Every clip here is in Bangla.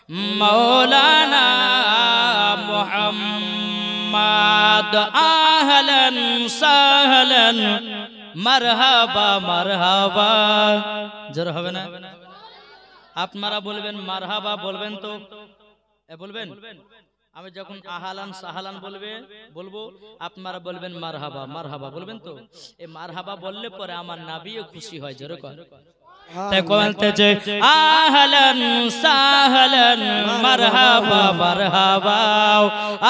मौलाना मोहम्मद आहलन सहलन मरहबा मरहबा। जरा হবে না আপনারা বলবেন মারহাবা বলবেন তো বলবেন আমি যখন আহলান সাহালান বলবো আপনারা বলবেন মারহাবা মারহাবা বলবেন তো এই মারহাবা বললে পরে আমার নবীও খুশি হয় জোরে কর তাই বলতেছে আহলান সাহালান মারহাবা মারহাবা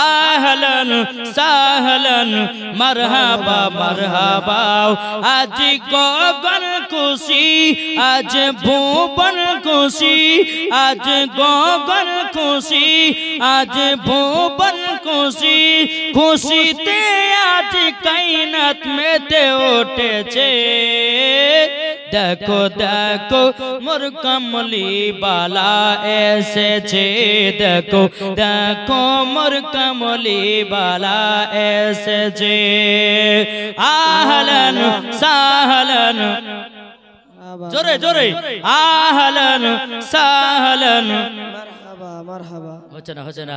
আহলান সাহালান মারহাবা মারহাবা। আজ গগন খুশি আজ ভুবন খুশি আজ গগন খুশি আজ ভুবন খুশি খুশিতে আজ কায়নাত মেতে উঠেছে। দেখো দেখো মোর কমলি বালা এসেছে দেখো দেখো মোর কমলি বালা এসেছে। আহলান সাহলান জোরে জোরে আহলান সাহলান মারহাবা মারহাবা হচ্ছে না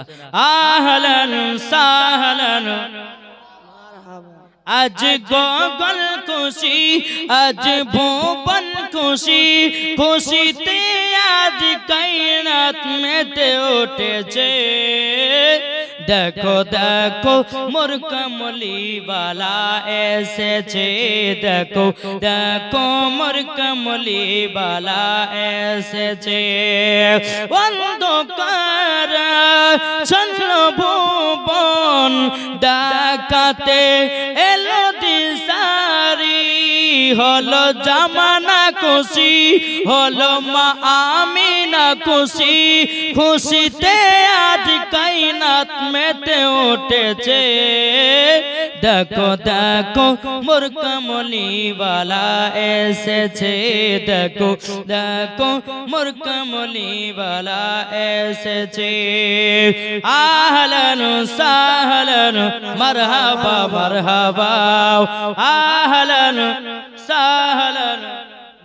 আহলান সাহলান আজ গগন খুশি আজ ভুবন খুশি খুশিতে আজ কায়নাত মেতে উঠেছে। দেখো দেখো মোর কমলি বালা এসেছে দেখো দেখো মোর কমলি বালা এসেছে। অন্ধকার ছন্ন ভুবন ডাকাতে এলো দিশারি হলো জামানা খুশি হলো মা আমিনা খুশি খুশিতে আজ কায়নাত মেতে উঠেছে। দেখো দেখো মোর কমলি বালা এসেছে দেখো দেখো মোর কমলি বালা এসেছে। আহলান সাহলান মারহাবা মারহাবা আহলান সাহলান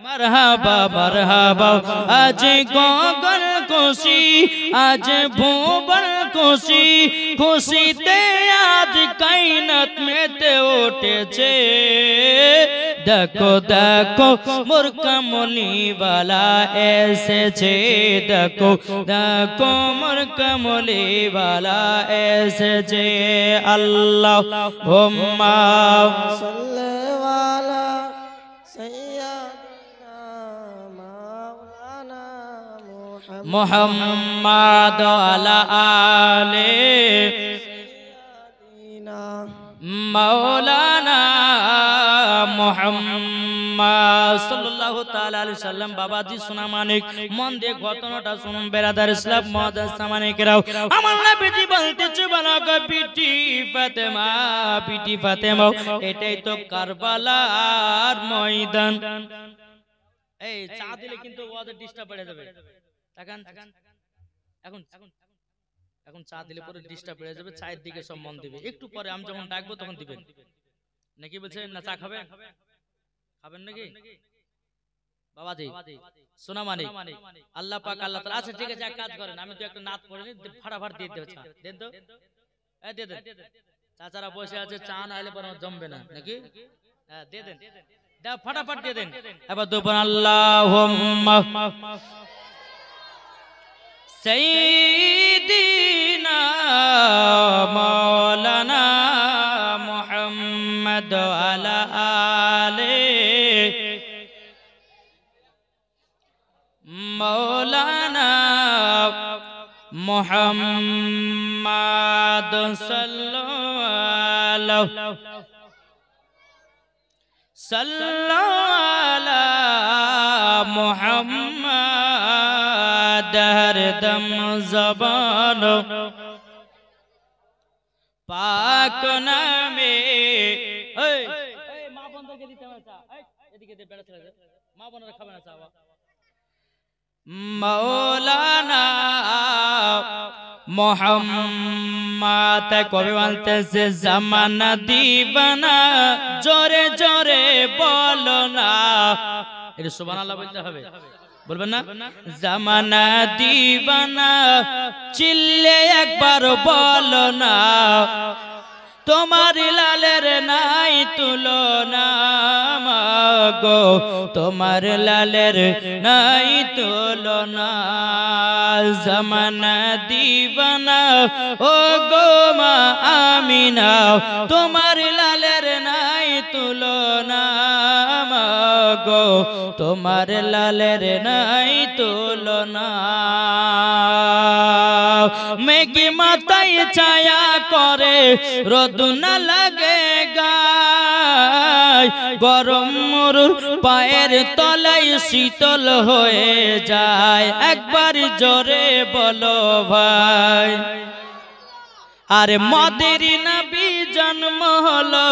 মারহাবা মারহাবা। আজ গগন খুশি আজ ভুবন খুশি খুশিতে আজ কায়নাত মেতে উঠেছে। দেখো দেখো মোর কমলি বালা এসেছে দেখো দেখো মোর কমলি বালা এসেছে। আল্লাহুম্মা সাল্লি আলা সাইয়্যিদিনা মাওলানা মুহাম্মদ আলা আলি সাইয়্যিদিনা মাওলানা মুহাম্মদ সাল্লাল্লাহু তাআলা আলাইহি সাল্লাম। বাবাজি সোনা মানিক মন দিয়ে ঘটনাটা শুনুন বেরাদার ইসলাম মুআদ্দাস সামানিকরাও। আমার নবীজি বলতেছে বানাকা পিটি ফাতেমা এটাই তো কারবালার ময়দান। এই চা দিলে কিন্তু ওদের ডিস্টার্ব হয়ে যাবে। এখন এখন এখন চা দিলে পরে ডিস্টার্ব হয়ে যাবে। চায়ের দিকে সব মন দিবে একটু পরে আমি যখন ডাকবো তখন দিবেন নাকি বলছেন না চা খাবেন খাবেন নাকি বাবাজি সোনা মানিক আল্লাহ পাক আল্লাহ তাআলা। আচ্ছা ঠিক আছে এক কাজ করেন আমি তো একটা নাত পড়ে নি ফাটাফাট দিয়ে দেব চা দেন তো এই দিয়ে দেন চাচারা বসে আছে চা না হলে পরে জমবে না নাকি হ্যাঁ দিয়ে দেন দাও ফাটাফাট দিয়ে দেন। এবার দুপুর আল্লাহুম্মা সাইয়্যিদিনা মাওলানা মুহাম্মদ আলা আলি মাওলানা মুহাম্মদ সাল্লাল্লাহু আলা মুহাম্মদ হরদম জবান পাক নামে। এই মা বন্ধকে দিতে হবে চা এদিকে দে বেড়া চলে মা বোনরা খাবে না চা। মাওলানা মোহাম্মদ কবি বলতেছে জামানা দিবানা জোরে জোরে বলো না। এটা সুবহানাল্লাহ বলতে হবে বলবেন না? জামানা দিবানা চিল্লে একবার বলো না, তোমার লালের নাই তুলনা গো, তোমার লালের নাই তুলনা। জামানা দিবানা ও গো মা আমিনা, তোমার লালের নাই তুলনা গো, তোমার লালের নাই তুলনা। মেঘে মাথায় ছায়া করে রোদ না লাগে গায়, গরম মরুর পায়ের তলায় শীতল হয়ে যায়, একবার জোরে বলো ভাই। আরে মদের নবী জন্ম হলো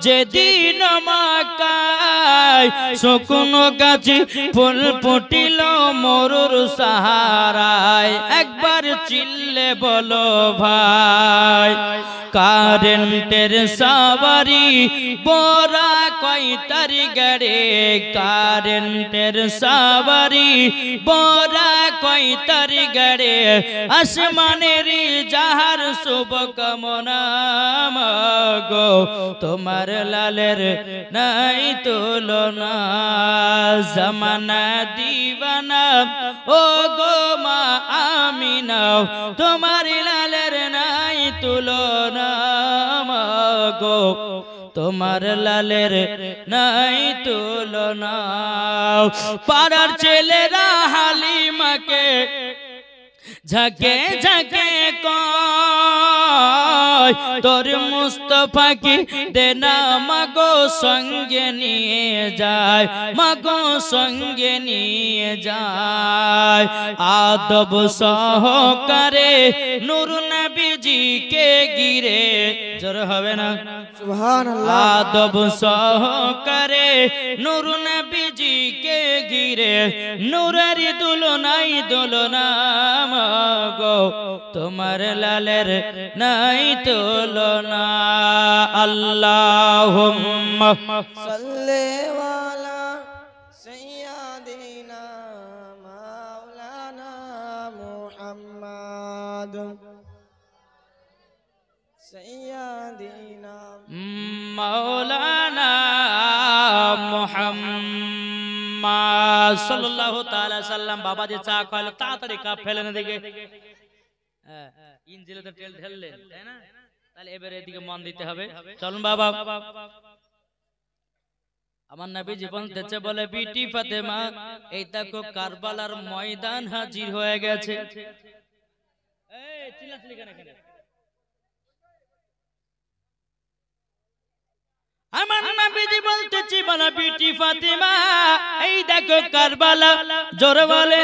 যেদিন মক্কায়, শুকনো গাছে ফুল ফুটিল মরুর সাহারায়, একবার চিল্লে বলো ভাই। কারেন্টের সাওয়ারি বোরা কয়তার গাড়ে, কারেন্টের সাওয়ারি বোরা কয়তার গাড়ে, আসমানের যাহার শুভ কামনা গো, তোমার লালের নাই তুলনা। জামানা দিবানা ও গো মা আমিনা, তোমার লালের নাই তুলনা গো, তোমার লালের নাই তুলনা। পাড়ার ছেলেরা হালিমাকে ঝাঁকে ঝাঁকে কয়, তোর মুস্তফাকে দেনা মাগো সঙ্গে নিয়ে যায়, মাগো সঙ্গে নিয়ে যায়। আদব সহকারে নূর নবীজিকে ঘিরে, জোরে হবে না সুবহানাল্লাহ। আদব সহকারে নূর নবীজিকে ঘিরে, নূরের দুলনাই দুলনা গো, তোমার লালের নাই তুলনা। আল্লাহুম্মা সাল্লি আলা সাইয়্যিদিনা মাওলানা মুহাম্মাদ, সাইয়্যিদিনা মাওলানা মুহাম্মদ সাল্লাল্লাহু তাআলা সাল্লাম। বাবা যে চা খাইলো তাড়াতাড়ি কাপ ফেলেন দিকে, ইঞ্জিলে তো তেল ঢেললেন, তাই না? তাহলে এবারে এদিকে মন দিতে হবে। চলুন বাবা, আমার নবী জীবন তেছে বলে, বিটি ফাতেমা এই দেখো কারবালার ময়দান হাজির হয়ে গেছে। এই চিল্লাচিল্লি কেন এখানে? আমার নবীজি বলতেছি বলা, বিটি ফাতেমা এই দেখো কারবালা, জোরে বলে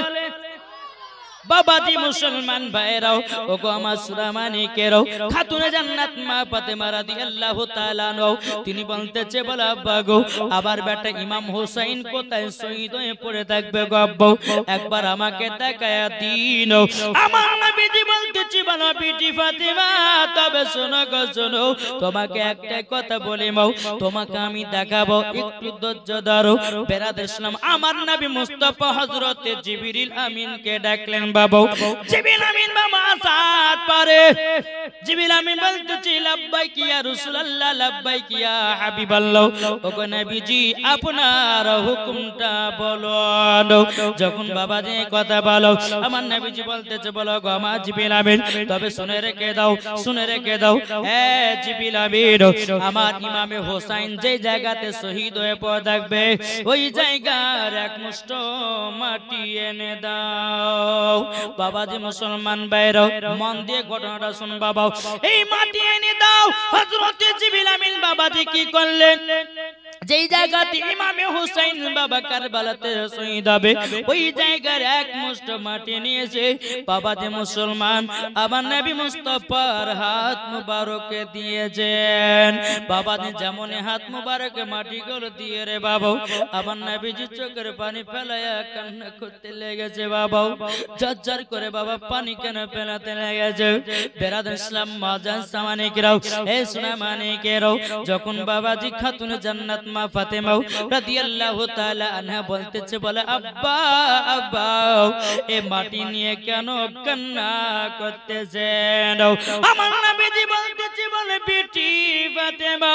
বাবাজি মুসলমান ভাইরাও, ওগো আমার সুরামানিকেরাও, খাতুনে জান্নাত মা ফাতেমা রাদিয়াল্লাহু তাআলা আনহা তিনি বলতেছে বলা, আব্বা গো আবার বেটা ইমাম হোসেন কোথায় শহীদ হয়ে পড়ে থাকবে গো আব্বা, একবার আমাকে দেখায়া দিন। আমার নবীজি বলতেছে বলা, বিটি ফাতেমা তবে শোনো গো শোনো, তোমাকে একটা কথা বলি মাও, তোমাকে আমি দেখাবো, একটু ধৈর্য ধরো। বেরাদর ইসলাম আমার নবী মুস্তাফা হযরতে জিবরিল আমিনকে ডাকলেন। বাবা জিবরিল আমিন বাবা সাত পারে, জিবরিল আমিন বলতেছে লাব্বাইক ইয়া রাসূলুল্লাহ, লাব্বাইক ইয়া হাবিবাল্লাহ। ওগো নবীজি আপনার হুকুমটা বলুন। যখন বাবা যে কথা বলো, আমার নবীজি বলতেছে বলো গো আমার জিবরিল আমিন, তবে শুনে রেখে দাও, শুনে রেখে দাও, এ জিবরিল আমিন, আমার ইমামে হোসেন যে জায়গাতে শহীদ হয়ে পড়ে থাকবে, ওই জায়গার এক মুষ্ঠ মাটি এনে দাও। বাবাজি মুসলমান ভাইরা মন দিয়ে ঘটনাটা শুন বাবা, এই মাটি এনে দাও। হযরত জিবরিল আমিন বাবাজি কি করলেন, যেই জায়গাতে ইমামে হোসেন বাবা কারবালাতে শহীদ হবে, ওই জায়গার এক মুষ্ঠ মাটি নিয়েছে বাবাজি মুসলমান আমার নবী মুস্তাফার হাত মুবারকে দিয়েছেন। বাবাজি যেমন হাত মুবারকে মাটি গুলো দিয়ে রে বাবা, আমার নবীজি চোখের পানি ফেলায়া কান্না করতে লেগেছে বাবা, ঝরঝর করে বাবা পানি কেন ফেলাতে লেগেছে। বেরাদর ইসলাম মাজান সামানিকেরাও, এ সোনা মানিকেরাও, যখন বাবাজি খাতুনে জান্নাত মা মা ফাতেমা রাদিয়াল্লাহু তাআলা আনহা বলতেছে বলে আব্বা আব্বা এ মাটি নিয়ে কেন কান্না করতেছেন আমার নবীজি বলতেছে বলে বিটি ফাতেমা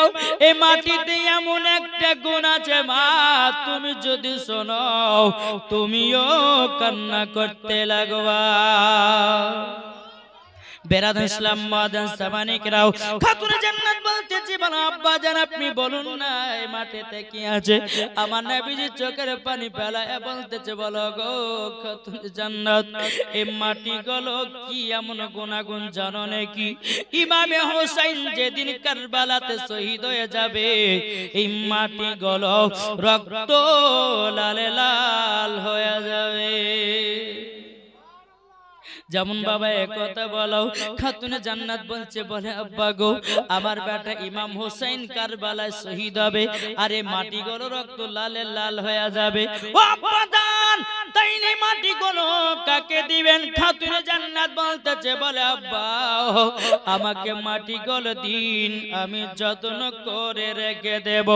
এই মাটিতে এমন একটা গুণ আছে মা তুমি যদি শোনো তুমিও কান্না করতে লাগবা বেরাদ ইসলাম মাদান সামানিকরাও খাতুন জান্নাত বলতেছি বলো আব্বা জান আপনি বলুন না এই মাটিতে কি আছে আমার নবীজি চোখের পানি ফেলায় বলতেছে বলো গো খাতুন জান্নাত এই মাটি গুলো কি এমন গুনাগুন জানো নাকি ইমামে হোসেন যেদিন কারবালাতে শহীদ হয়ে যাবে এই মাটি গুলো রক্ত লালে লাল হয়ে যাবে যেমন বাবা এক কথা বলো খাতুনে জান্নাত বলছে বলে আব্বা গো আমার বেটা ইমাম হোসেন কারবালায় শহীদ হবে আর এই মাটিগুলো রক্ত লালে লাল হয়ে যাবে ও আব্বা জান তাইলে মাটিগুলো কাকে দিবেন খাতুনে জান্নাত বলতেছে বলে আব্বা আমাকে মাটিগুলো দিন আমি যত্ন করে রেখে দেব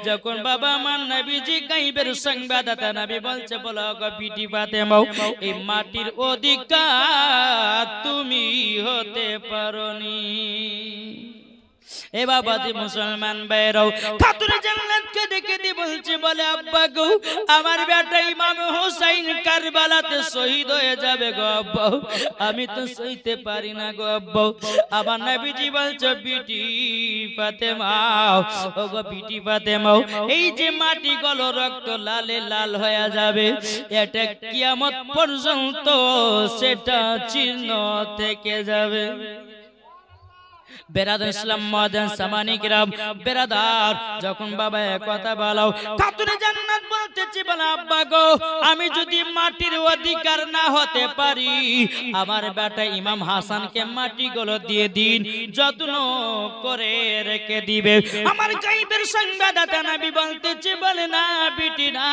যখন বাবা আমার নবীজি গায়বের সংবাদদাতা নবী বলছে বলো গো বিটি ফাতেমা এই মাটির অধিকার তুমি হতে পারোনি এ বাবাজি মুসলমান ভাইরাও খাতুন জান্নাতকে দেখে দি বলছে বলে আব্বা গো আমার বেটা ইমাম হোসেন কারবালাতে শহীদ হয়ে যাবে গো আব্বা আমি তো সইতে পারি না গো আব্বা আমার নবীজি বলছে বিটি ফাতেমা ও গো বিটি ফাতেমা এই যে মাটি গুলো রক্ত লালে লাল হয়ে যাবে এটা কিয়ামত পর্যন্ত সেটা চিহ্ন থেকে যাবে বেরাদার ইসলাম মাদান সামানিকরাম বেরাদার যখন বাবা এক কথা বলো খাতুনে জান্নাত বলতেছি বলে আব্বা গো আমি যদি মাটির অধিকার না হতে পারি আমার বেটা ইমাম হাসানকে মাটিগুলো দিয়ে দিন যত্ন করে রেখে দিবে আমার গায়বের সংবাদদাতা নবী বলতেছে বলে না বিটি না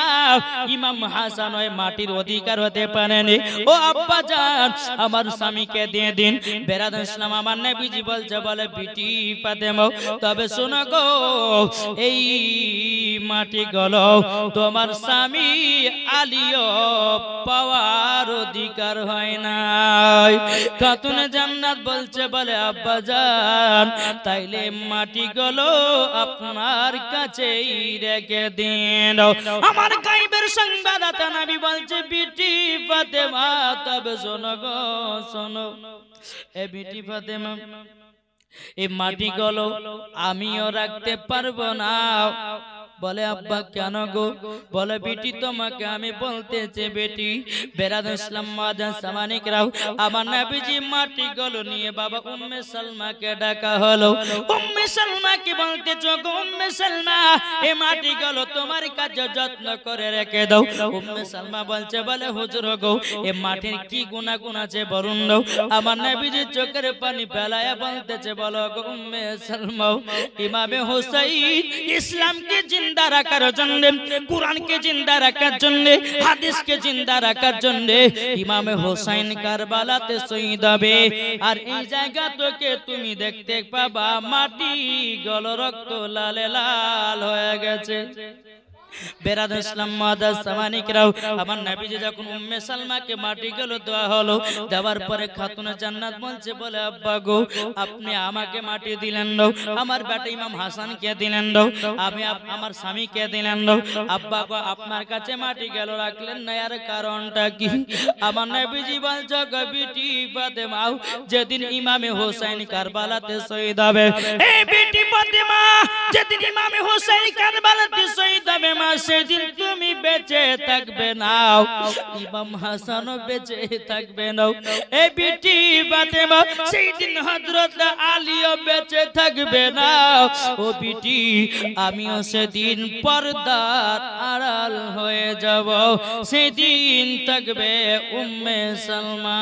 ইমাম হাসান ওই মাটির অধিকার হতে পারেনি ও আব্বা জান আমার স্বামীকে দিয়ে দিন বেরাদার ইসলাম আমার নবীজি বলছে বলে বিটি ফাতেমা তবে শোনো গো এই মাটি গুলো তোমার স্বামী আলীও পাওয়ার অধিকার হয় না খাতুন জান্নাত বলছে বলে আব্বা জান তাইলে মাটি গুলো আপনার কাছেই রেখে দিন আমার গায়বের সংবাদদাতা নবী বলছে বিটি ফাতেমা তবে শোনো গো শোনো এ বিটি ফাতেমা এই মাটি গুলো আমিও রাখতে পারবো না বলে আব্বা কেন গো বলে বেটি তোমাকে আমি বলতেছি বেটি বেরাদ ইসলাম মাদান সামানিকরাও আমার নবীজি মাটি গুলো নিয়ে বাবা উম্মে সালমাকে ডাকা হলো উম্মে সালমাকে বলতেছো গো উম্মে সালমা এই মাটি গুলো তোমার কাছে যত্ন করে রেখে দাও উম্মে সালমা বলছে বলে হুজুর গো এই মাটির কি গুনাহগুণ আছে বলুন দাও আমার নবীজি চোখের পানি ফেলায়া বলতেছে বলো গো উম্মে সালমা ইমামে হোসেন ইসলামকে জিন্দা রাখার জন্য কুরআনকে জিন্দা রাখার জন্য হাদিসকে জিন্দা রাখার জন্য ইমামে হোসেন কারবালাতে শহীদ হবে আর এই জায়গা থেকে তুমি দেখতে পাবা মাটি গুলো রক্ত লালে লাল হয়ে গেছে বেরাদার ইসলাম মাদান সামানিকরাও আমার নবীজি যখন উম্মে সালমাকে মাটি গুলো দেওয়া হলো দেওয়ার পরে খাতুনে জান্নাত বলছে বলে আব্বা গো আপনি আমাকে মাটি দিলেন দাও আমার বেটা ইমাম হাসানকে দিলেন দাও আমি আমার স্বামীকে দিলেন দাও আব্বা গো আপনার কাছে মাটি গেল রাখলেন না এর কারণটা কি আমার নবীজি বলছে গো বিটি ফাতেমা যেদিন ইমামে হোসেন কারবালাতে শহীদ হবে এই বিটি ফাতেমা যেদিন ইমামে হোসেন কারবালাতে শহীদ হবে সেদিন তুমি বেঁচে থাকবে না ইমাম হাসানও বেঁচে থাকবে না এই বিটি ফাতেমা সেদিন হযরত আলীও বেঁচে থাকবে না ও বিটি আমিও সেদিন পর্দার আড়াল হয়ে যাব সেদিন থাকবে উম্মে সালমা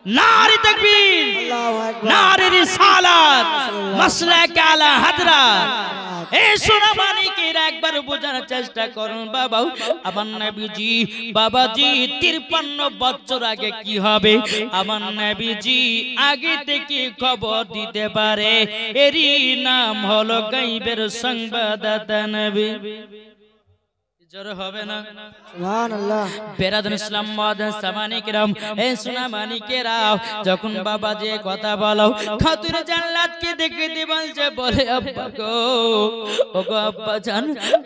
নারে তাকবীর আল্লাহু আকবার নারে রিসালাত মাসলাক আলা হাজরাত। এই সোনা মানিকের একবার বোঝার চেষ্টা করুন বাবা, আমার নবীজি বাবাজি 53 বছর আগে কি হবে আমার নবীজি আগে থেকে খবর দিতে পারে। এরই নাম হলো গায়বের সংবাদদাতা নবী। জোরে হবে না সুবহানাল্লাহ। বেরাদুল ইসলাম মুআজ্জাজ সামানি কিরাম, এই সোনা মানিকেরা যখন বাবা যে কথা বলো খাতুনে জান্নাতকে দেখতে বলছে, বলে আব্বা গো, ওগো আব্বা জান,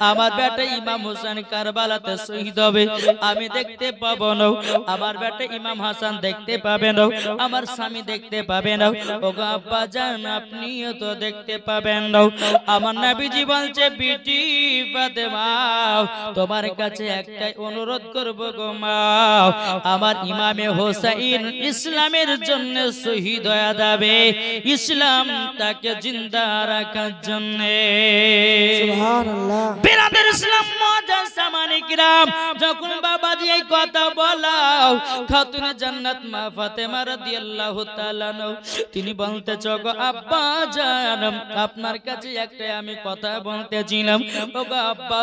আমার বেটা ইমাম হোসেন কারবালাতে শহীদ হবে, আমি দেখতে পাবো না। আমার বেটা ইমাম হাসান দেখতে পাবে না, আমার স্বামী দেখতে পাবে না। ওগো আব্বা জান, আপনিও তো দেখতে পাবেন না। আমার নবীজি বলছে, বিটি ফাতেমা, তোমার কাছে একটাই অনুরোধ করব গো মা, আমার ইমামে হোসেন ইসলামের জন্য শহীদ হয়ে যাবে, ইসলাম তাকে জিন্দা রাখার জন্য। সুবহানাল্লাহ। বেরাদের ইসলাম মুআজ্জাজ সামানি কিরাম, যখন বাবাজি এই কথা বলাও খাতুনে জান্নাত মা ফাতেমা রাদিয়াল্লাহু তাআলা তিনি বলতেছ, গো আব্বা জান, আপনার কাছে একটাই আমি কথা বলতেছিলাম। ও গো আব্বা,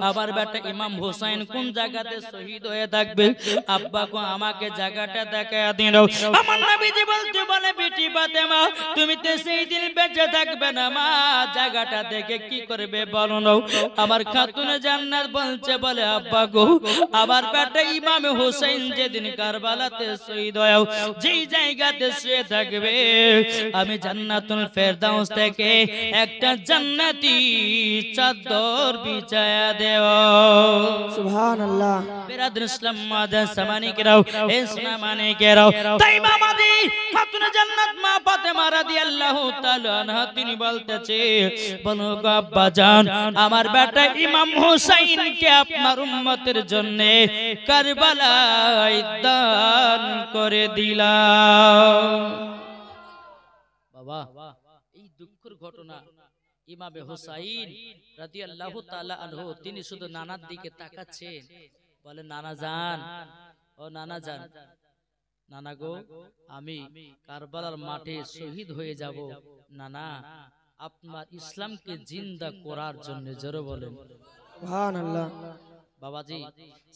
আমার বেটা ইমাম হোসেন কোন জায়গাতে শহীদ হয়ে থাকবে, আব্বা গো আমাকে জায়গাটা দেখায়া দিন। আমার নবীজি বলতে বলে, বেটি ফাতেমা, তুমি তো সেই দিন বেঁচে থাকবে না মা, জায়গাটা দেখে কি করবে বলো না। আমার খাতুনে জান্নাত বলছে, বলে আব্বা গো, আমার বেটা ইমাম হোসেন যেদিন কারবালাতে শহীদ হয় যেই জায়গাতে শুয়ে থাকবে, আমি জান্নাতুল ফেরদাউস থেকে একটা জান্নাতি চাদর বিছায়া দেব। সুবহানাল্লাহ। বেরাদুল ইসলাম মুআজ্জাজ সামানি কিরাম, এই সোনা মানিকেরাও, তাই বাবাজি খাতুনে জান্নাত মা ফাতেমা রাদিয়াল্লাহু তাআলা আনহা তিনি বলতেছে, বলো গো আব্বা জান, আমার বেটা ইমাম হোসেনকে আপনার উম্মতের জন্য কারবালায় দান করে দিলাম। বাবা, এই দুঃখের ঘটনা ইমামে হোসেন রাদিয়াল্লাহু তাআলা আনহু তিনি শুধু নানার দিকে তাকাচ্ছেন, বলে নানা জান, ও নানা জান, নানা গো, আমি কারবালার মাঠে শহীদ হয়ে যাব, নানা আপনার ইসলামকে জিন্দা করার জন্য। জোরে বলেন সুবহানাল্লাহ। বাবাজি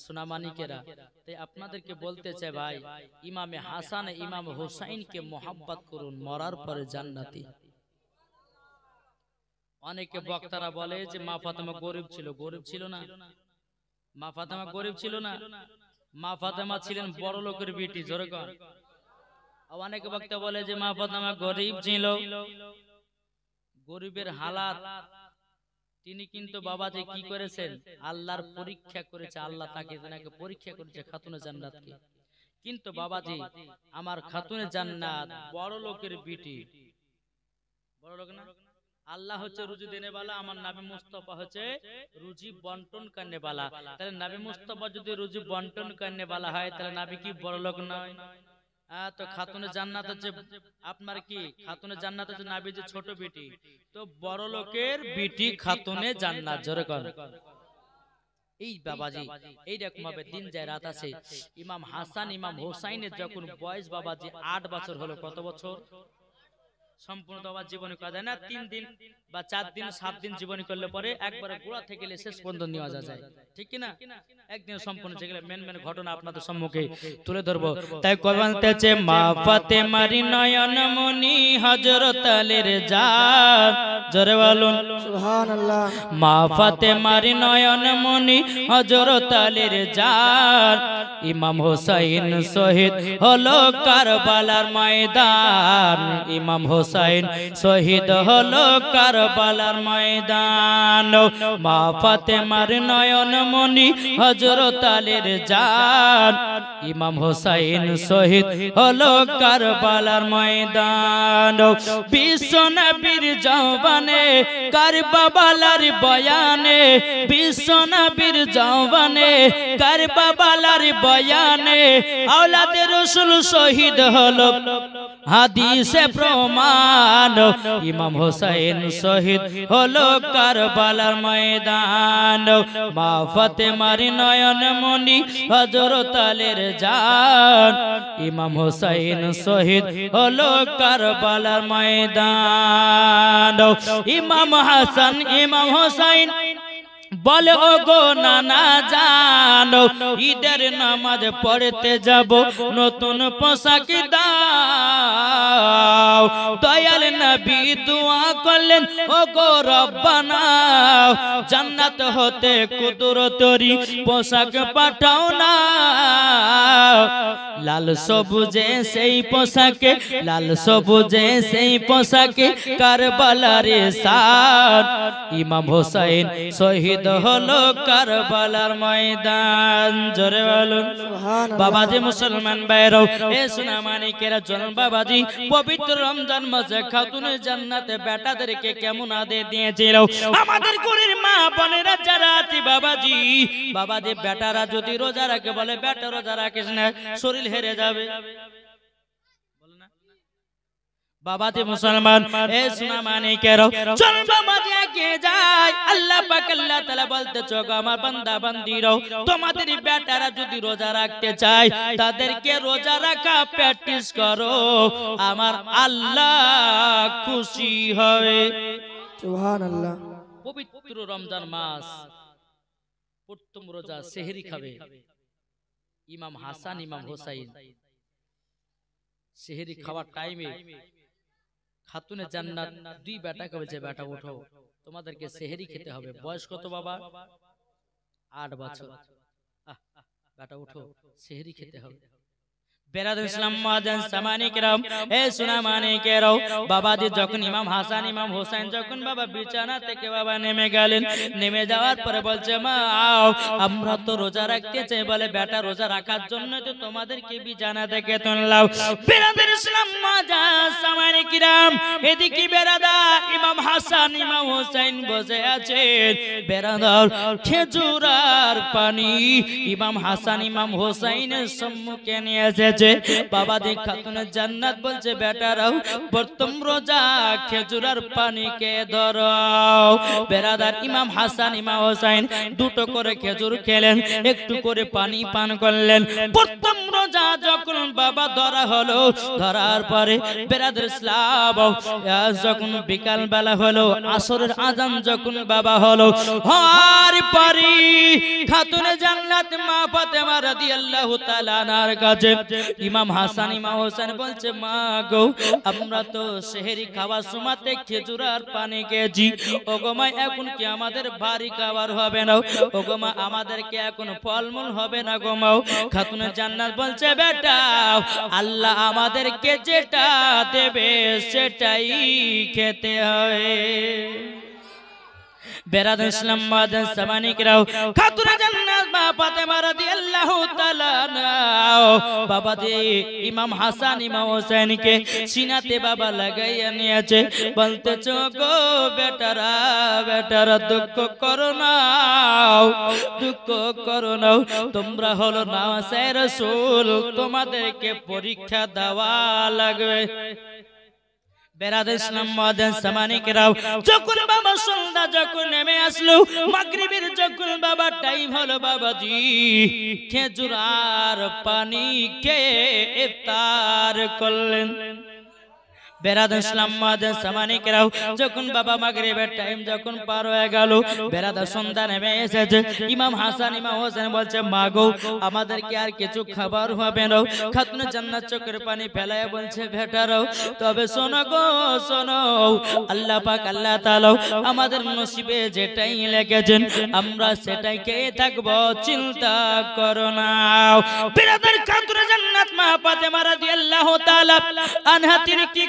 সোনা মানিকেরা, তাই আপনাদেরকে বলতে চাই ভাই, ইমামে হাসান ইমাম হোসেনকে মোহাব্বত করুন, মরার পরে জান্নাতি। অনেকে বক্তারা বলে যে মা ফাতেমা গরিব ছিল, গরিব ছিল না, মা ফাতেমা গরিব ছিল না, মা ফাতেমা ছিলেন বড় লোকের বেটি। জোরে কর। অনেকে বক্তা বলে যে মা ফাতেমা গরিব ছিল, গরিবের হালাত তিনি কিন্তু বাবাজি কি করেছেন, আল্লাহর পরীক্ষা করেছে, আল্লাহ তাকে পরীক্ষা করেছে খাতুনে জান্নাতকে। কিন্তু বাবাজি আমার খাতুনে জান্নাত বড় লোকের বেটি, বড় লোক না, আল্লাহ হচ্ছে রুজি দেনে বালা, আমার নবী মুস্তাফা হচ্ছে রুজি বন্টন করনে বালা। তাহলে নবী মুস্তাফা যদি রুজি বন্টন করনে বালা হয়, তাহলে নবী কি বড় লোক নয়? তো খাতুনে জান্নাত হচ্ছে আপনার কি, খাতুনে জান্নাত হচ্ছে নবীর যে ছোট বেটি, তো বড় লোকের বেটি খাতুনে জান্নাত। জোরে কর। এই বাবাজি এইরকম ভাবে দিন যায় রাত আছে। ইমাম হাসান ইমাম হোসাইনের যখন বয়স বাবাজি 8 বছর হলো, কত বছর সম্পূর্ণ তো আবার জীবনী করা যায় না, 3 দিন বা 4 দিন 7 দিন জীবনী করলে পরে একবারে গোড়া থেকে শেষ পর্যন্ত নিয়ে যায়, ঠিক কি না? একদিন সম্পূর্ণ যেগুলো মেন মেন ঘটনা আপনাদের সম্মুখে তুলে ধরবো। তাই কই বলতেছে, মা ফাতেমার নয়ন মনি হযরত আলীর জান। জোরে বলুন সুবহানাল্লাহ। মা ফাতেমার নয়ন মনি হযরত আলীর জান, ইমাম হোসেন শহীদ হলো কারবালার ময়দান, ইমাম হোসেন শহীদ হলো কারবালার ময়দান। মা ফাতেমার নয়ন মনি হযরত আলীর জান, ইমাম হোসেন শহীদ হলো কারবালার ময়দান। বিশ্ব নবীর জওয়ানে কারবালার বয়ানে, বিশ্ব নবীর জওয়ানে কারবালার বয়ানে, আওলাদে রাসূল শহীদ হলো হাদিসে প্রমাণ ইমাম হোসেন শহীদ হলো কারবালার ময়দান মা ফাতেমার নয়ন মনি হযরত আলীর জান ইমাম হোসেন শহীদ হলো কারবালার ময়দান ইমাম হাসান ইমাম হোসেন বলে ও গো নানা জানো ঈদের নামাজ পড়তে যাব নতুন পোশাক দাও দয়াল নবী দোয়া করলেন ও গো রব্বানা জান্নাত হতে কুদরতরি পোশাক পাঠাও না লাল সবুজে সেই পোশাকে লাল সবুজে সেই পোশাকে কারবালার শান ইমাম হোসেন শহীদ হলো কারবালার ময়দান জোরে বলুন বাবাজি মুসলমান ভাইরাও এ সোনা মানিকেরা চলুন বাবাজি পবিত্র রমজান মাসে খাতুনে জান্নাতে বেটাদেরকে কেমন আদেশ দিয়েছিল আমাদের ঘরের মা বোনেরা যারা আছে বাবাজি বাবাজি বেটারা যদি রোজা রাখে বলে বেটা রোজা রাখিস না শরীর হেরে যাবে বাবাজি মুসলমান এ সোনা মানিকেরা চলুন বাবাজি আগে যাই আল্লাহ পাক আল্লাহ তাআলা বলতে চোখ আমার বান্দা বান্দিরাও তোমাদের বেটারা যদি রোজা রাখতে চায় তাদেরকে রোজা রাখা প্র্যাকটিস করো আমার আল্লাহ খুশি হবে সুবহানাল্লাহ পবিত্র রমজান মাস প্রথম রোজা সেহরি খাবে ইমাম হাসান ইমাম হোসেন সেহরি খাওয়ার টাইমে খাতুনে জান্নাত দুই বেটাকে বলছে বেটা ওঠো তোমাদেরকে সেহরি খেতে হবে বয়স কত বাবা 8 বছর বেটা ওঠো সেহরি খেতে হবে বেরাদুল ইসলাম মাদান সামানি کرام এ সোনা মানিকেরাও বাবাজি যখন ইমাম হাসান ইমাম হোসেন যখন বাবা বিছানা থেকে বাবা নেমে গেলেন নেমে যাওয়ার পরে বলছে মা আমরা তো রোজা রাখতে চাই বলে বেটা রোজা রাখার জন্য তো তোমাদেরকে বিছানা থেকে তুললাম বেরাদুল ইসলাম মাদান সামানি کرام এদিকে বেরাদার ইমাম হাসান ইমাম হোসেন বসে আছেন বেরাদার খেজুরার পানি ইমাম হাসান ইমাম হোসেনের সম্মুখে নিয়ে এসেছে বাবা দেখ খাতুনে জান্নাত বলছে বেটারাও প্রথম রোজা খেজুরের পানি কে ধরো বেরাদার ইমাম হাসান ইমাম হোসেন দুটো করে খেজুর খেলেন একটু করে পানি পান করলেন প্রথম রোজা যখন বাবা ধরা হলো ধরার পরে বেরাদার ইসলাম যখন বিকাল বেলা হলো আসরের আজান যখন বাবা হলো হওয়ার পরে খাতুনে জান্নাত মা ফাতেমা রাদিয়াল্লাহু তাআলা আনহার কাছে ইমাম হাসান ইমাম হোসেন বলছে মা গো আমরা তো সেহরি খাওয়ার সময়তে খেজুর আর পানি খেয়েছি ওগো মা এখন কি আমাদের ভারী খাবার হবে না ওগো মা আমাদেরকে এখন ফলমূল হবে না গো মা খাতুনে জান্নাত বলছে বেটা আল্লাহ আমাদেরকে যেটা দেবে সেটাই খেতে হবে বেরাদুল ইসলাম মাদান সামানি کرام খাতুনে জান্নাত মা ফাতেমা রাদিয়াল্লাহু তাআলা বাবাজি ইমাম হাসান ইমাম হোসেনকে সিনাতে বাবা লাগাইয়া নিয়েছে বলতেছ গো বেটারা বেটারা দুঃখ করো না দুঃখ করো না তোমরা হলো নাওয়াসে রাসূল তোমাদেরকে পরীক্ষা দেওয়া লাগবে বেরাদুল ইসলাম মাদান সামানি کرام যখন বাবা সন্ধ্যা যখন নেমে আসলো মাগরিবের যখন বাবা টাইম হলো বাবাজি খেজুর আর পানি খেয়ে ইফতার করলেন বেরাদুল ইসলাম মাদান সামানি کرام যখন বাবা মাগরিবের টাইম যখন পার হয়ে গেল বেরাদা সন্ধ্যা নেমে এসেছে ইমাম হাসান ইমাম হোসেন বলছে মা গো আমাদেরকে আর কিছু খাবার হবে না খাতুনে জান্নাত চোখের পানি ফেলায় বলছে বেটারাও তবে শোনো গো শোনো আল্লাহ পাক আল্লাহ তাআলা আমাদের নসিবে যেটাই লিখেছেন আমরা সেটাই খেয়ে থাকব চিন্তা করো না বেরাদার খাতুনে জান্নাত মা ফাতেমা রাদিয়াল্লাহু তাআলা আনহা তিনি কি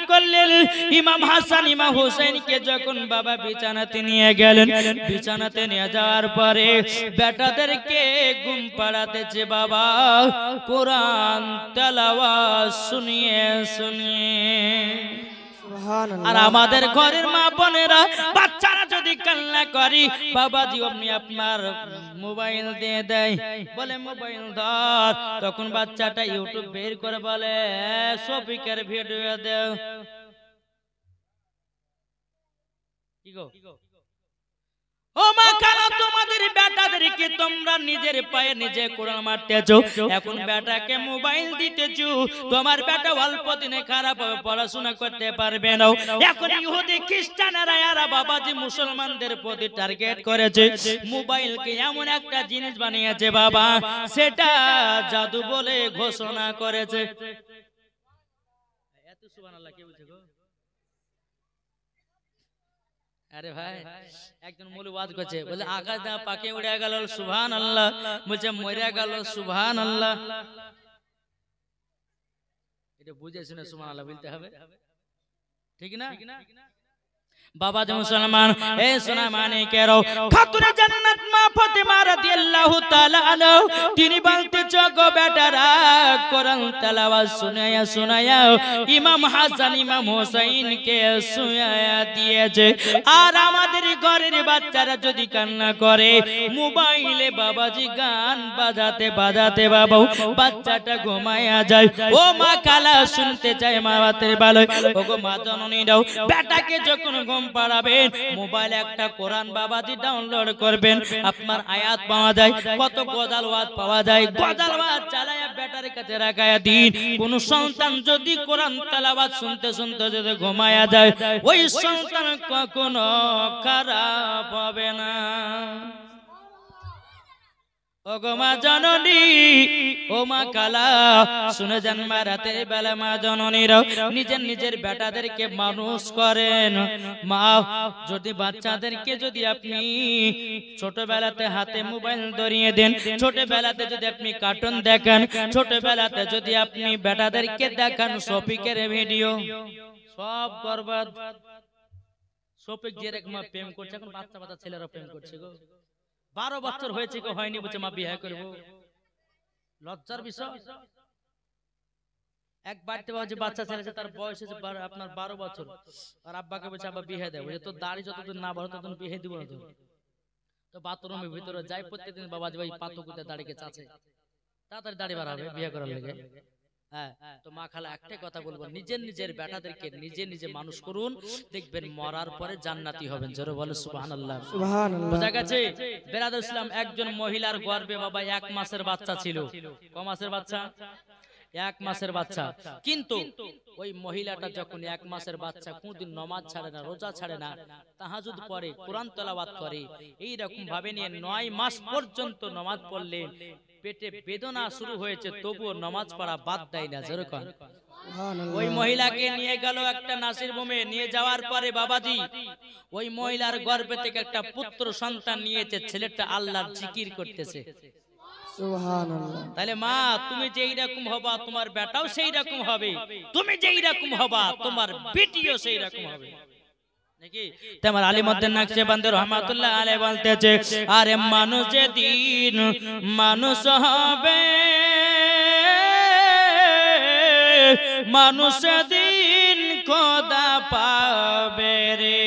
ইমাম হাসান ইমাম হোসেনকে যখন বাবা বিছানাতে নিয়ে গেলেন বিছানাতে নিয়ে যাওয়ার পরে বেটাদেরকে ঘুম পাড়াতেছে বাবা কোরআন তেলাওয়াত শুনিয়ে শুনিয়ে আর আমাদের ঘরের মা বোনেরা বাচ্চারা যদি কান্না করি বাবাজি অমনি আপনার মোবাইল দিয়ে দেয়, বলে মোবাইল ধর। তখন বাচ্চাটা ইউটিউব বের করে বলে শফিকের ভিডিও দেও। কি গো ও মা কেন তোমাদের বেটাদেরকে তোমরা নিজের পায়ে নিজে কোড়া মারতেছো? এখন বেটাকে মোবাইল দিতেছো, তোমার বেটা অল্প দিনে খারাপ হবে, পড়াশোনা করতে পারবে না। এখন ইহুদি খ্রিস্টানেরা এরা বাবাজি মুসলমানদের প্রতি টার্গেট করেছে, মোবাইলকে এমন একটা জিনিস বানিয়েছে বাবা, সেটা জাদু বলে ঘোষণা করেছে। এত সুবহানাল্লাহ কে বলছে গো? আরে ভাই একজন মৌলবি ওয়াজ করছে, বলে আকাশ দা পাকে উড়ে গেল সুবহানাল্লাহ, বলছে মরে গেল সুবহানাল্লাহ। এটা বুঝে শুনে সুবহানাল্লাহ বলতে হবে, ঠিক না? বাবা যে মুসলমান এ সোনা মানে কেরো খাতুনে জান্নাত মা ফাতেমা রাদিয়াল্লাহু তাআলা আনহা তিনি বলতে গো বেটারা কোরআন তেলাওয়াত শুনায়া শুনায়া ইমাম হাসান ইমাম হোসেন কে শুনায়া দিয়েছে। আর আমাদের ঘরের বাচ্চারা যদি কান্না করে মোবাইলে বাবাজি গান বাজাতে বাজাতে বাবা বাচ্চাটা ঘুমায়া যায়। ও মা খালা শুনতে চায় মা বাতের ভালো, ও গো মা জননী দাও বেটাকে যখন ঘুম পাড়াবেন মোবাইলে একটা কোরআন বাবাজি ডাউনলোড করবেন, আপনার আয়াত পাওয়া যায়, কত গজাল ওয়াজ পাওয়া যায়, গজাল ওয়াজ চালায়া বেটার কাছে রাখায়া দিন। কোন সন্তান যদি কোরআন তেলাওয়াত শুনতে শুনতে যদি ঘুমায়া যায় ওই সন্তান কখনো খারাপ হবে না। ও গো মা জননী ও মা কালা শুনে যান মা রাতের বেলা মা জননীরা নিজের নিজের বেটাদেরকে মানুষ করেন। মা যদি বাচ্চাদেরকে যদি আপনি ছোটবেলাতে হাতে মোবাইল ধরিয়ে দেন, ছোটবেলাতে যদি আপনি কার্টুন দেখেন, ছোটবেলাতে যদি আপনি বেটাদেরকে দেখান শফিকের ভিডিও, সব বরবাদ। শফিক যেরকম প্রেম করছে এখন বাচ্চা বাচ্চা ছেলেরা প্রেম করছে গো, 12 বছর হয়েছে কেউ হয়নি, বলছে মা বিয়ে করবো। লজ্জার বিষয়। এক বাড়িতে বলছে বাচ্চা ছেলে তার বয়স হয়েছে আপনার 12 বছর, আর আব্বাকে বলছে আব্বা বিয়ে দেয়, বলছে তোর দাড়ি যতদিন না বড় ততদিন বিয়ে দিব না। তো বাথরুমের ভিতরে যাই প্রত্যেকদিন বাবাজি ভাই পাতকুতে দাড়িকে চাচে, তাড়াতাড়ি দাড়ি বাড়াবে বিয়ে করার লেগে। হ্যাঁ, তো মা খালা একটাই কথা বলবো, নিজের নিজের বেটাদেরকে নিজে নিজে মানুষ করুন, দেখবেন মরার পরে জান্নাতি হবেন। জোরে বলে সুবহানাল্লাহ। সুবহানাল্লাহ। বোঝা গেছে? বেরাদুল ইসলাম একজন মহিলার গর্ভে বাবা 1 মাসের বাচ্চা ছিল। ক মাসের বাচ্চা? 1 মাসের বাচ্চা। কিন্তু ওই মহিলাটা যখন 1 মাসের বাচ্চা কোনদিন নামাজ ছাড়ে না, রোজা ছাড়ে না, তাহাজ্জুদ পড়ে, কোরআন তেলাওয়াত করে, এই রকম ভাবে নিয়ে 9 মাস পর্যন্ত নামাজ পড়লেন। পেটে বেদনা শুরু হয়েছে তবুও নামাজ পড়া বাদ দেয় না। যেরকম ওই মহিলাকে নিয়ে গেল একটা নাসির হোমে, নিয়ে যাওয়ার পরে বাবাজি ওই মহিলার গর্ভে থেকে একটা পুত্র সন্তান নিয়েছে, ছেলেটা আল্লাহর জিকির করতেছে। সুবহানাল্লাহ। তাহলে মা তুমি যেই রকম হবা তোমার বেটাও সেই রকম হবে, তুমি যেই রকম হবা তোমার বেটিও সেই রকম হবে নাকি? তোমার আলিমউদ্দিন নকশবন্দি রহমাতুল্লাহ আলাইহি বলতেছে, আরে মানুষ যেদিন মানুষ হবে, মানুষ দিন খোদা পাবে রে,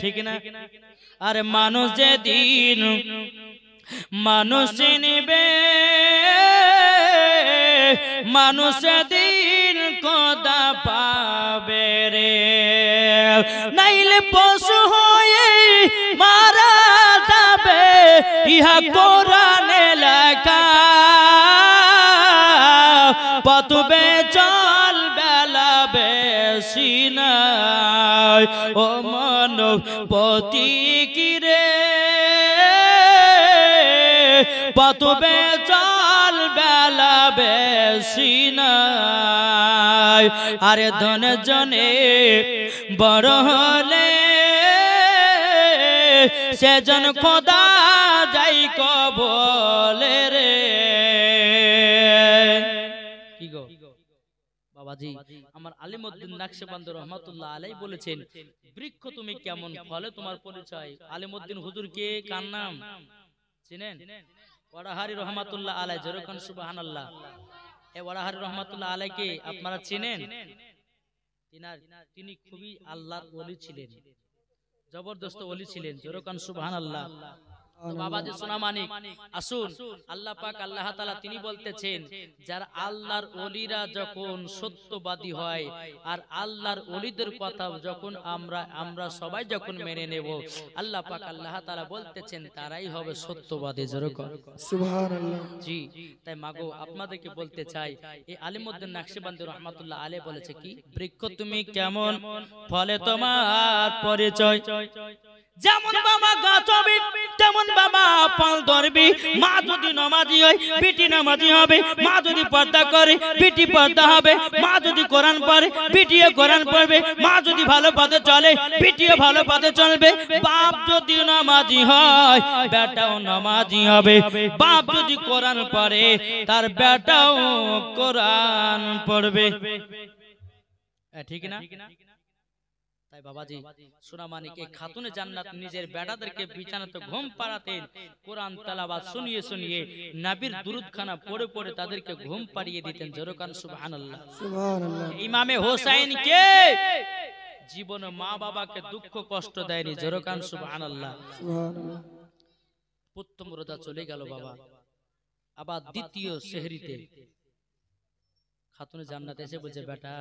ঠিক না? আরে মানুষ যেদিন মানুষ নিবে, মানুষ দিন খোদা পাবে রে, নাইলে পশু হয়ে মারা যাবে, ইহা কোরআনে লেখা, পতবে চল বেলা বেশি নাই, ও মানব পতি কিরে পতবে চল বেলা বেশি নাই, আরে ধন জনে বড় হলে সেজন খোদা যাই কবলে রে। কি গো বাবাজি, আমার আলিমউদ্দিন নকশবন্দি রহমাতুল্লাহ আলাইহি বলেছেন, বৃক্ষ তুমি কেমন ফলে তোমার পরিচয়। আলিমউদ্দিন হুজুর কে, কার নাম চিনেন? ওয়ারাহারি রহমাতুল্লাহ আলাইহি। যেরকম সুবহানাল্লাহ। এই ওয়ারাহারি রহমাতুল্লাহ আলাইহিকে আপনারা চিনেন? তিনি খুবই আল্লাহর ওলি ছিলেন। জবরদস্ত ওলি ছিলেন, যেরকম সুবহানাল্লাহ। তো বাবাজি সোনা মানিক, আসুন আল্লাহ পাক আল্লাহ তাআলা তিনি বলতেছেন, যারা আল্লাহর ওলিরা যখন সত্যবাদী হয় আর আল্লাহর ওলিদের কথা যখন আমরা সবাই যখন মেনে নেব, আল্লাহ পাক আল্লাহ তাআলা বলতেছেন তারাই হবে সত্যবাদী। যেরকম সুবহানাল্লাহ। জি, তাই মাগো আপনাদেরকে বলতে চাই, এই আলিমউদ্দিন নাকশবন্দি রহমাতুল্লাহ আলাইহি বলেছে কি, বৃক্ষ তুমি কেমন ফলে তোমার পরিচয়, যেমন বাবা গাছ হবি তেমন বাবা ফল ধরবি। মা যদি নামাজি হয় বিটি নামাজি হবে, মা যদি পর্দা করে বিটি পর্দা হবে, মা যদি কোরআন পড়ে বিটিও কোরআন পড়বে, মা যদি ভালো পথে চলে বিটিও ভালো পথে চলবে। বাপ যদি নামাজি হয় বেটাও নামাজি হবে, বাপ যদি কোরআন পড়ে তার বেটাও কোরআন পড়বে। ঠিক না? তাই বাবাজি সোনা মানিক এই খাতুনে জান্নাত নিজের বেটাদেরকে বিছানাতে ঘুম পাড়াতেন, কোরআন তেলাওয়াত শুনিয়ে শুনিয়ে নবীর দুরূদ খানা পড়ে পড়ে তাদেরকে ঘুম পাড়িয়ে দিতেন। যেরকম সুবহানাল্লাহ। সুবহানাল্লাহ। ইমামে হোসেন কে জীবনে মা বাবাকে দুঃখ কষ্ট দেয়নি। যেরকম সুবহানাল্লাহ। সুবহানাল্লাহ। প্রথম রোজা চলে গেল বাবা, আবার দ্বিতীয় সেহরিতে খাতুনে জান্নাত এসে বলছে, বেটা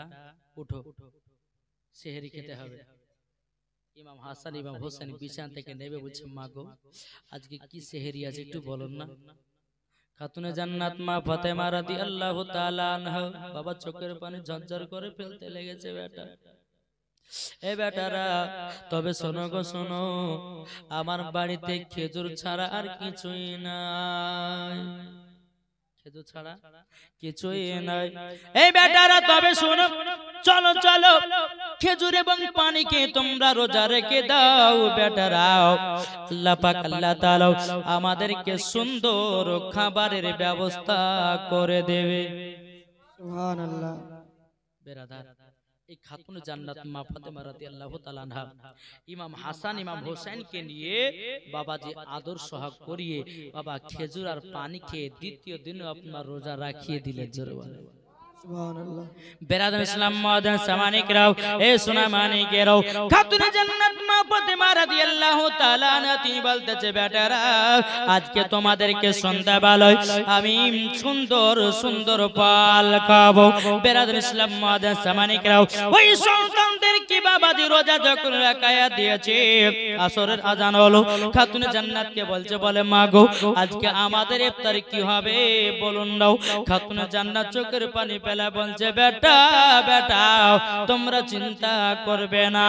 উঠো, সেহরি খেতে হবে। ইমাম হাসান ইমাম হোসেন বিছানা থেকে নেমে বলছে, মা গো আজকে কি সেহরি আছে একটু বলুন না। খাতুনে জান্নাত মা ফাতেমা রাদিয়াল্লাহু তাআলা আনহা বাবা চোখের পানি ঝরঝর করে ফেলতে লেগেছে। বেটা এ বেটারা তবে শোনো গো শোনো, আমার বাড়িতে খেজুর ছাড়া আর কিছুই নাই, খেজুর ছাড়া কিছুই নাই। এই বেটারা তবে শোনো, চলো চলো খেজুর এবং পানিকে তোমরা রোজা রেখে দাও। বেটারাও আল্লাহ পাক আল্লাহ তাআলা আমাদেরকে সুন্দর খাবারের ব্যবস্থা করে দেবে। সুবহানাল্লাহ। বেরাদার এই খাতুন জান্নাত মা ফাতেমা রাদিয়াল্লাহু তাআলা আনহা ইমাম হাসান ইমাম হোসেনকে নিয়ে বাবাজি আদর সোহাগ করিয়ে বাবা খেজুর আর পানি খেয়ে দ্বিতীয় দিন আপনার রোজা রাখিয়ে দিলেন। জোরে বলেন সুবহানাল্লাহ। বেরাদার ইসলাম মুআদ্দিন সামানিকরাও, এ সোনা মানিকেরাও, খাতুনে জান্নাত মা ফাতেমা রাদিয়াল্লাহু তাআলা আনহা তিনি বলতেছে, বেটারা আজকে তোমাদেরকে সন্ধ্যাবেলায় আমি সুন্দর সুন্দর পাল খাবো। বেরাদার ইসলাম মুআদ্দিন সামানিকরাও, ওই সন্তানদের কি বাবাজি রোজা যখন রাখায়া দিয়েছে, আসরের আজান হলো, খাতুনে জান্নাতকে বলছে, বলে মা গো আজকে আমাদের ইফতার কি হবে বলুন দাও। খাতুনে জান্নাত চোখের পানি ফেলা বলছে, বেটা বেটা তোমরা চিন্তা করবে না।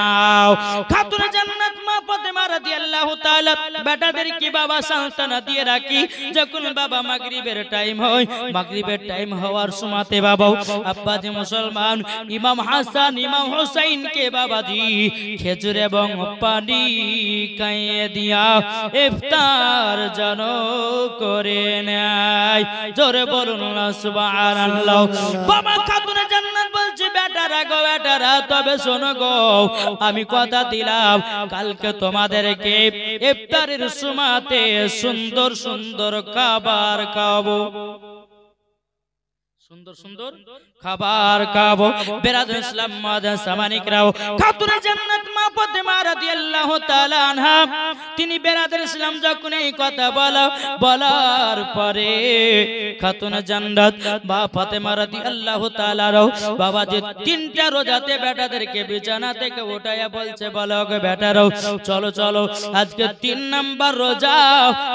খাতুনে জান্নাত মা ফাতেমা রাদিয়াল্লাহু তাআলা বেটাদের কি বাবা সান্ত্বনা দিয়ে রাখি, যখন বাবা মাগরিবের টাইম হয়, মাগরিবের টাইম হওয়ার সময়তে বাবা আব্বাজি মুসলমান ইমাম হাসান ইমাম হোসেনকে বাবাজি খেজুর এবং পানি খাইয়ে দিয়া ইফতার যেন করে নেয়। জোরে বলুন না সুবহানাল্লাহ। বাবা খাতুনে জান্নাত বলছে, বেটারা গো বেটারা তবে শোনো গো, আমি কথা দিলাম কালকে তোমাদেরকে ইফতারের সময়তে সুন্দর সুন্দর খাবার খাওয়াবো, সুন্দর সুন্দর খাবার খাবো। বেরাদার ইসলাম মুআদ্দিন সামানিকরাও, খাতুনে জান্নাত মা ফাতেমা রাদিয়াল্লাহু তাআলা আনহা তিনি বেরাদার ইসলাম যখন এই কথা বলার পরে খাতুনে জান্নাত মা ফাতেমা রাদিয়াল্লাহু তাআলা বাবা যে তিনটা রোজাতে বেটাদেরকে বিছানা থেকে উঠাইয়া বলছে, বলো গো বেটারাও চলো চলো আজকে 3 নাম্বার রোজা,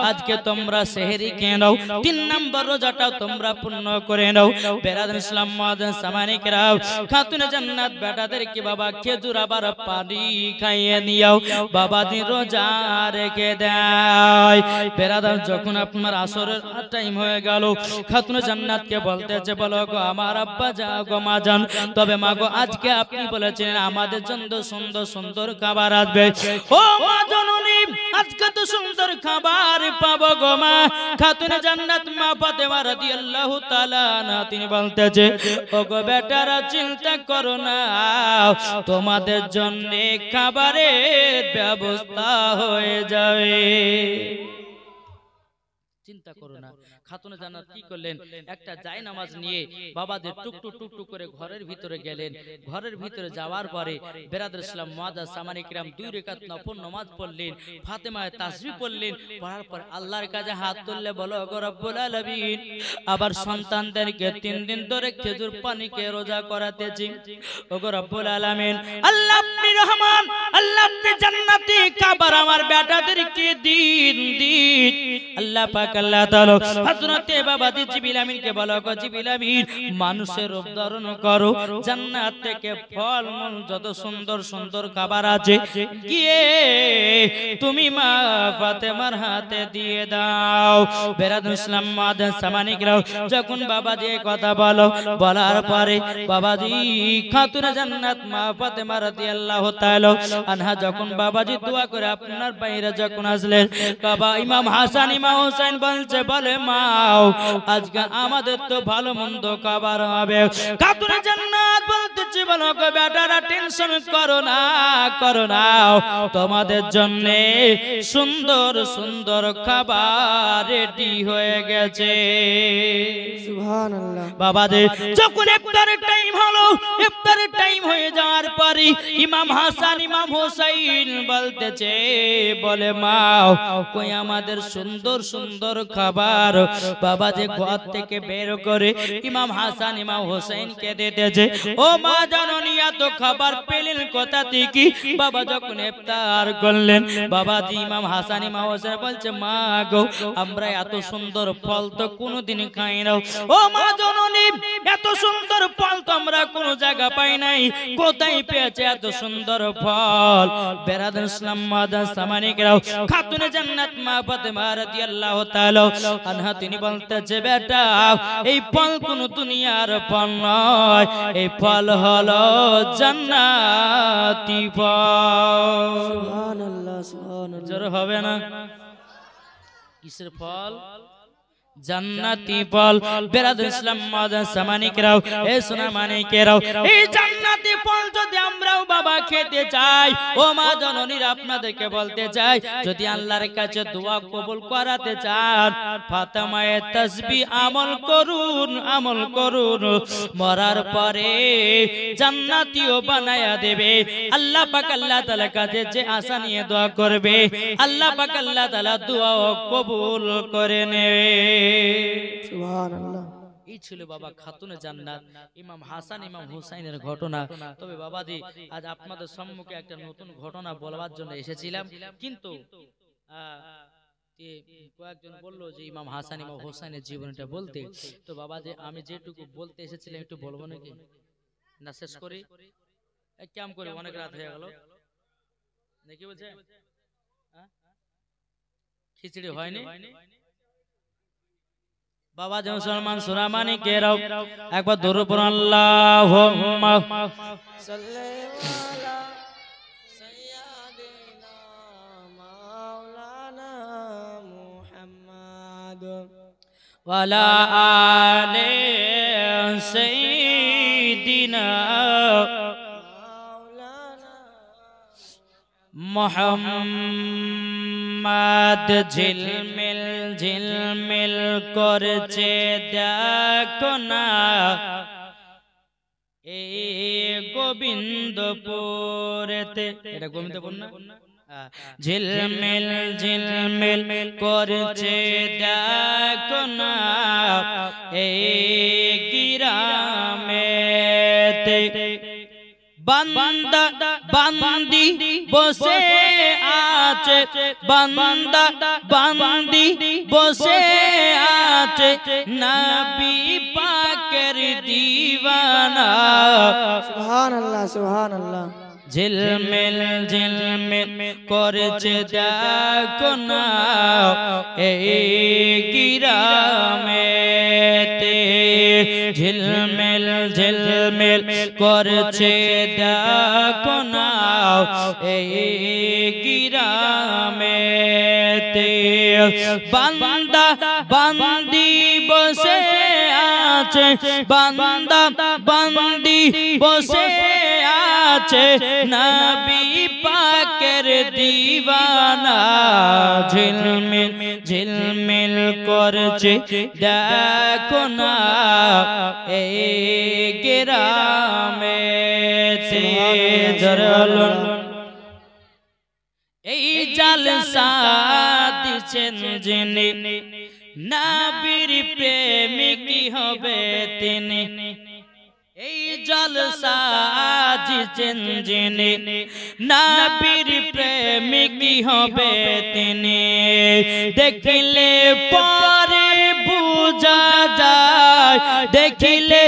আজকে তোমরা সেহরি খেয়ে নাও, 3 নাম্বার রোজাটা তোমরা পূর্ণ করে নাও। বেরাদার ইসলাম মুআদ্দিন সামানিকরাও, খাতুনে জান্নাত বেটাদেরকে বাবা খেজুর আবার পানি খাইয়ে নিও, বাবাজি রোজা রেখে দেয়। বেরাদার যখন আপনার আসরের টাইম হয়ে গেল, খাতুনে জান্নাতকে বলতেছে, বলো গো আমার আব্বা যা গো মা জান, তবে মা গো আজকে আপনি বলেছেন আমাদের জন্য সুন্দর সুন্দর খাবার আসবে। ও মা জননী আজকে তো সুন্দর খাবার পাবো গো মা। খাতুনে জান্নাত মা ফাতেমা রাদিয়াল্লাহু তাআলা আনহা তিনি বলতেছে, ও গো বেটারা চিন্তা করো না, তোমাদের জন্য খাবারের ব্যবস্থা হয়ে যাবে, চিন্তা করো না। খাতুনে জান্নাত কি করলেন, একটা জায়নামাজ নিয়ে বাবাদের টুকটুক টুকটুক করে ঘরের ভিতরে গেলেন। ঘরের ভিতরে যাওয়ার পরে বেরাদর ইসলাম মুআজ্জাজ সামানী কিরাম 2 রাকাত নফল নামাজ পড়লেন, ফাতেমায়ে তাসবিহ পড়লেন। পড়ার পর আল্লাহর কাছে হাত তুললে বলো গো রব্বুল আলামিন, আবার সন্তানদেরকে 3 দিন ধরে খেজুর পানিকে রোজা করাতেছি। ও গো রব্বুল আলামিন, আল্লাহ আপনি রহমান, আল্লাহ আপনি জান্নাতি, কাবার আমার বেটাদেরকে দিন দিন। আল্লাহ পাক আল্লাহ তাআলা হযরতে বাবাজি জিবরিল আমিনকে বলো গো জিবরিল আমিন, মানুষের রূপ ধারণ করো, জান্নাত থেকে ফল মূল যত সুন্দর সুন্দর খাবার আছে গিয়ে তুমি মা ফাতেমার হাতে দিয়ে দাও। বেরাদুল ইসলাম মুআজ্জাজ সামানী কিরাম যখন বাবাজি কথা বলো, বলার পরে বাবাজি খাতুনে জান্নাত মা ফাতেমা রাদিয়াল্লাহু তাআলা আনহা যখন বাবাজি দোয়া করে আপনার বাইরে যখন আসলেন, বাবা ইমাম হাসান ইমাম হুসাইন বলছে, বলে মা আজকে আমাদের তো ভালো মন্দ খাবার হবে। খাতুনে জান্নাত বলতেছে, বলো গো বেটারা টেনশন করো না, করো না, তোমাদের জন্য সুন্দর সুন্দর খাবার রেডি হয়ে গেছে। সুবহানাল্লাহ। বাবাদের যখন ইফতারের টাইম হলো, ইফতারের টাইম হয়ে যাওয়ার পরে ইমাম হাসান ইমাম হুসাইন বলতেছে, বলে মা কই আমাদের সুন্দর সুন্দর খাবার। বাবাজি ঘর থেকে বের করে ইমাম হাসান ইমাম হুসাইনকে দিতেছে, ও মা জাননি এত খাবার পেলেন কোথা থেকে? বাবা যখন ইফতার করলেন, বাবাজি ইমাম হাসান ইমাম হুসাইন বলছে, মা গো আমরা এত সুন্দর ফল তো কোনোদিন খাই না। ও মা জননী, এত সুন্দর ফল তো আমরা কোনো জায়গা পাই নাই, কোথায় পেয়েছে এত সুন্দর ফল? বেরাদুল ইসলাম মুআজ্জাজ সামানী কিরাম খাতুনে জান্নাত মা ফাতেমা রাদিয়াল্লাহু তাআলা আনহা তিনি বলতেছে, বেটা এই ফল কোনো দুনিয়ার ফল নয়, এই ফল হলো জান্নাতি ফল। সুবহানাল্লাহ সুবহানাল্লাহ। জোর হবে না? কিসের ফল? জান্নাতি ফল। বেরাদুল ইসলাম মুআজ্জাজ সামানী কিরাম এ সোনা মানিকেরাও, এই জান্নাতি ফল যদি আমরাও বাবা খেতে চাই, ও মা জননীর আপনাদেরকে বলতে চাই, যদি আল্লাহর কাছে দোয়া কবুল করাতে চান, ফাতেমায়ে তাসবিহ আমল করুন, আমল করুন, মরার পরে জান্নাতিও বানায়া দেবে। আল্লাহ পাক আল্লাহ তাআলার কাছে যে আশা নিয়ে দোয়া করবে, আল্লাহ পাক আল্লাহ তাআলা দোয়াও কবুল করে নেবে। সুবহানাল্লাহ। এই ছিল বাবা খাতুনে জান্নাত ইমাম হাসান ইমাম হুসাইনের ঘটনা। তবে বাবাজি আজ আপনাদের সম্মুখে একটা নতুন ঘটনা বলবার জন্য এসেছিলাম, কিন্তু কয়েকজন বললো যে ইমাম হাসান ইমাম হুসাইনের জীবনটা বলতে। তো বাবাজি আমি যেটুকু বলতে এসেছিলাম একটু বলবো নাকি না শেষ করি? কেমন করে অনেক রাত হয়ে গেল নাকি বলছে? খিচড়ি হয়নি? বাবা যে মুসলমান সোনা মানিকেরাও একবার দরুদ পড়ুন, আল্লাহুম্মা সাল্লি আলা সাইয়্যিদিনা মাওলানা মুহাম্মাদ ওয়া আলা আলি সাইয়্যিদিনা মাওলানা মুহাম্মাদ। ঝিলমিল ঝিলমিল করছে দেখো না এই গোবিন্দপুরেতে, এটা গোবিন্দপুর না? ঝিলমিল ঝিলমিল করছে দেখো না এই গ্রামেতে, বান্দা বান্দি বসে আছে, বান্দা বান্দি বসে আছে, নবী পাকের দিওয়ানা। সুবহানাল্লাহ সুবহানাল্লাহ। ঝিলমিল ঝিলমিল করছে দেখো না এই গ্রামেতে, ঝিলমিল ঝিলমিল করছে দেখো না এই গ্রামেতে, বান্দা বান্দি বসে আছে, বান্দা বান্দি বসে আছে নবী পাকের দিওয়ানা ঝিলমিল ঝিলমিল করছে দেখো না এই গ্রামে জরলুন এই জালসা দিছেন যিনি নবীর প্রেমিক হবে তিনি এই জলসা দিছেন যিনি নবীর প্রেমিক হবে তিনি দেখিলে পরে বুঝা যায় দেখিলে